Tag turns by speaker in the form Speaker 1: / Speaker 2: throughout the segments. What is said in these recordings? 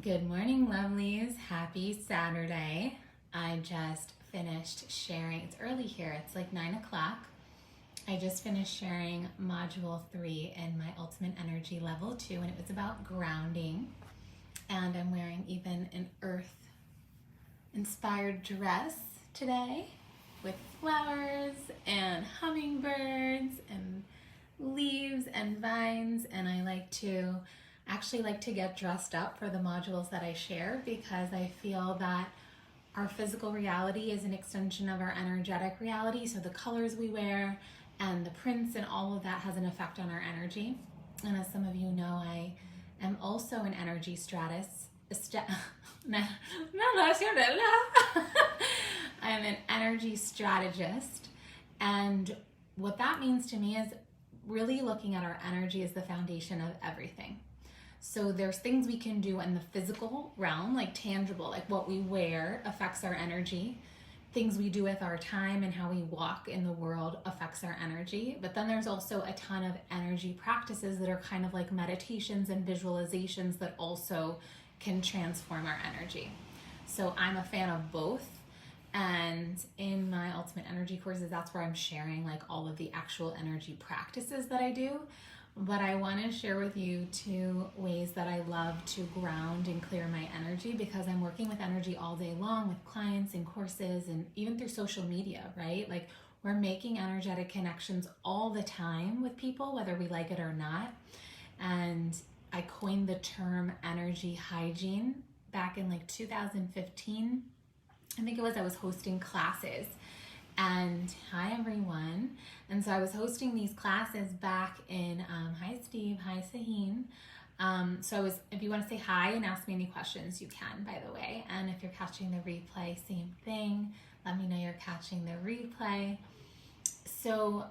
Speaker 1: Good morning, lovelies. Happy Saturday. I just finished sharing, it's early here, it's like 9 o'clock. I just finished sharing module 3 in my Ultimate Energy Level 2, and it was about grounding. And I'm wearing even an earth inspired dress today with flowers and hummingbirds and leaves and vines, and I actually like to get dressed up for the modules that I share because I feel that our physical reality is an extension of our energetic reality. So the colors we wear and the prints and all of that has an effect on our energy. And as some of you know, I am also an energy I'm an energy strategist. And what that means to me is really looking at our energy as the foundation of everything. So there's things we can do in the physical realm, like tangible, like what we wear affects our energy. Things we do with our time and how we walk in the world affects our energy. But then there's also a ton of energy practices that are kind of like meditations and visualizations that also can transform our energy. So I'm a fan of both. And in my Ultimate Energy courses, that's where I'm sharing like all of the actual energy practices that I do. But I want to share with you 2 ways that I love to ground and clear my energy, because I'm working with energy all day long with clients and courses and even through social media, right? Like we're making energetic connections all the time with people, whether we like it or not. And I coined the term energy hygiene back in like 2015. I think it was, I was hosting classes. And hi everyone. And so I was hosting these classes back in, hi Steve, hi Saheen. If you want to say hi and ask me any questions, you can, by the way. And if you're catching the replay, same thing. Let me know you're catching the replay. So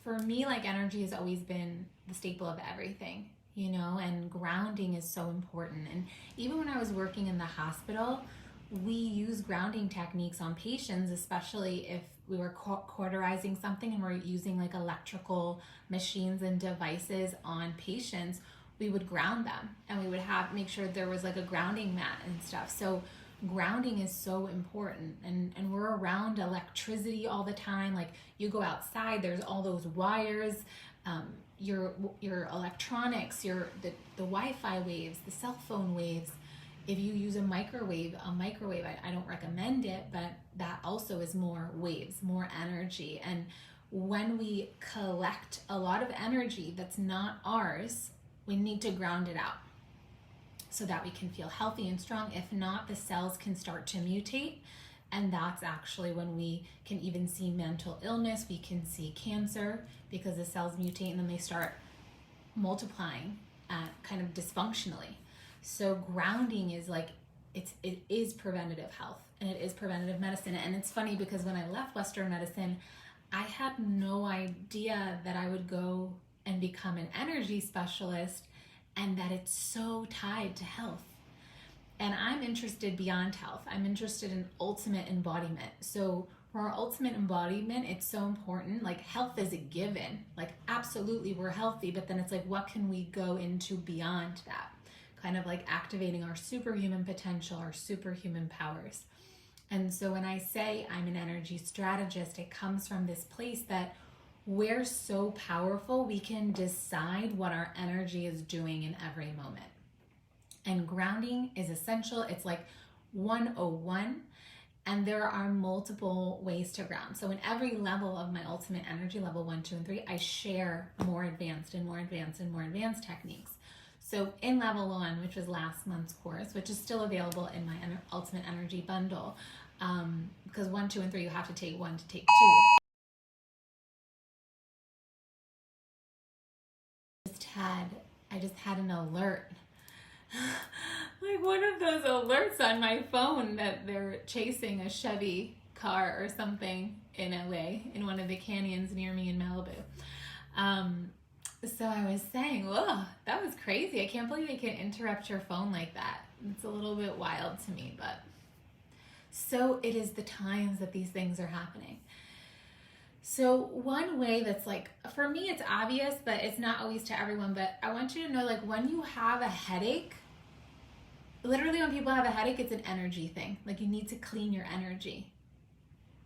Speaker 1: for me, like energy has always been the staple of everything, and grounding is so important. And even when I was working in the hospital, we use grounding techniques on patients, especially if we were cauterizing something and we're using like electrical machines and devices on patients. We would ground them and we would make sure there was like a grounding mat and stuff. So grounding is so important, and we're around electricity all the time. Like you go outside, there's all those wires, your electronics, the Wi-Fi waves, the cell phone waves. If you use a microwave, I don't recommend it, but that also is more waves, more energy. And when we collect a lot of energy that's not ours, we need to ground it out so that we can feel healthy and strong. If not, the cells can start to mutate. And that's actually when we can even see mental illness. We can see cancer because the cells mutate and then they start multiplying kind of dysfunctionally. So grounding is like, it is preventative health and it is preventative medicine. And it's funny because when I left Western medicine, I had no idea that I would go and become an energy specialist and that it's so tied to health. And I'm interested beyond health. I'm interested in ultimate embodiment. So for our ultimate embodiment, it's so important. Like health is a given. Like absolutely we're healthy, but then it's like, what can we go into beyond that? Kind of like activating our superhuman potential, our superhuman powers. And so when I say I'm an energy strategist, it comes from this place that we're so powerful, we can decide what our energy is doing in every moment. And grounding is essential. It's like 101. And there are multiple ways to ground. So in every level of my Ultimate Energy, level 1, 2, and 3, I share more advanced techniques. So in level 1, which was last month's course, which is still available in my Ultimate Energy bundle, because 1, 2, and 3, you have to take 1 to take 2. I just had an alert. Like one of those alerts on my phone that they're chasing a Chevy car or something in LA, in one of the canyons near me in Malibu. So I was saying, whoa, that was crazy. I can't believe they can interrupt your phone like that. It's a little bit wild to me, but so it is the times that these things are happening. So one way that's like, for me, it's obvious, but it's not always to everyone, but I want you to know, like when you have a headache, literally when people have a headache, it's an energy thing. Like you need to clean your energy.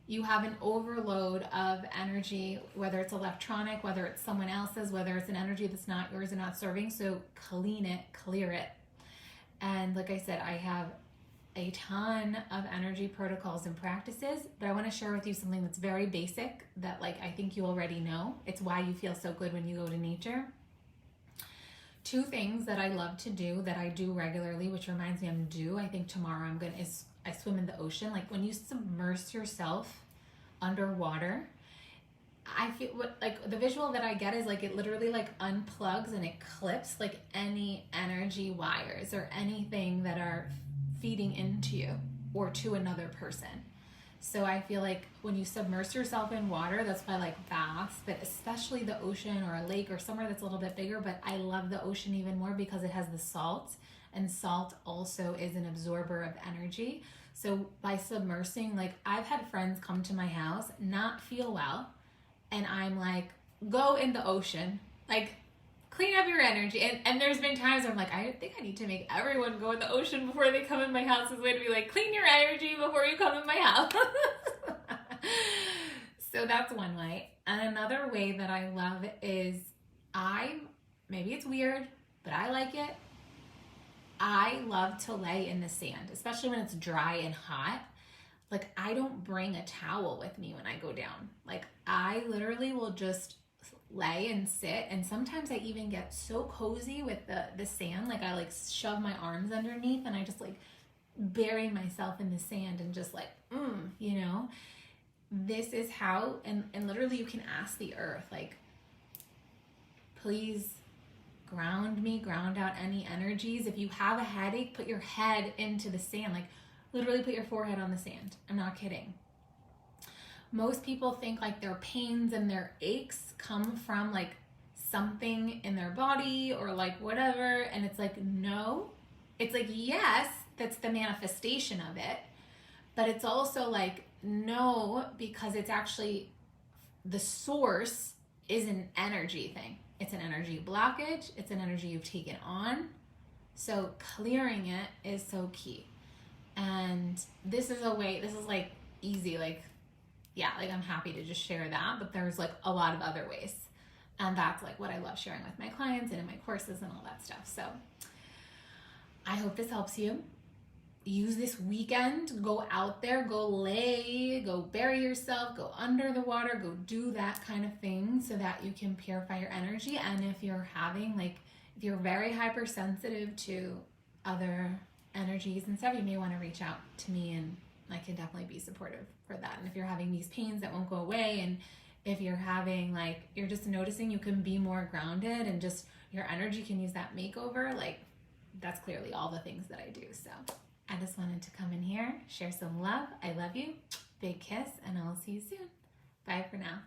Speaker 1: You have an overload of energy, whether it's electronic, whether it's someone else's, whether it's an energy that's not yours and not serving. So clean it, clear it. And like I said, I have a ton of energy protocols and practices, but I want to share with you something that's very basic that like I think you already know. It's why you feel so good when you go to nature. Two things that I love to do that I do regularly, which reminds me I'm due. I think tomorrow I swim in the ocean. Like when you submerge yourself underwater, I feel like the visual that I get is like it literally like unplugs and it clips like any energy wires or anything that are feeding into you or to another person. So I feel like when you submerge yourself in water, that's why I like baths, but especially the ocean or a lake or somewhere that's a little bit bigger. But I love the ocean even more because it has the salt, and salt also is an absorber of energy. So by submersing, like I've had friends come to my house, not feel well, and I'm like, go in the ocean, like clean up your energy. And there's been times where I'm like, I think I need to make everyone go in the ocean before they come in my house. Is a way to be like, clean your energy before you come in my house. So that's one way. And another way that I love is maybe it's weird, but I like it. I love to lay in the sand, especially when it's dry and hot. Like I don't bring a towel with me when I go down. Like I literally will just lay and sit, and sometimes I even get so cozy with the sand, like I like shove my arms underneath and I just like bury myself in the sand and just like you know, this is how, and literally you can ask the earth like, please ground me, ground out any energies. If you have a headache, put your head into the sand, like literally put your forehead on the sand. I'm not kidding. Most people think like their pains and their aches come from like something in their body or like whatever. And it's like, no, it's like, yes, that's the manifestation of it. But it's also like, no, because it's actually the source is an energy thing. It's an energy blockage. It's an energy you've taken on. So clearing it is so key. And this is a way, this is like easy, like, yeah, like I'm happy to just share that, but there's like a lot of other ways. And that's like what I love sharing with my clients and in my courses and all that stuff. So I hope this helps you. Use this weekend, go out there, go lay, go bury yourself, go under the water, go do that kind of thing so that you can purify your energy. And if you're having like, if you're very hypersensitive to other energies and stuff, you may want to reach out to me and I can definitely be supportive for that. And if you're having these pains that won't go away, and if you're having like, you're just noticing you can be more grounded and just your energy can use that makeover, like that's clearly all the things that I do. So I just wanted to come in here, share some love. I love you. Big kiss, and I'll see you soon. Bye for now.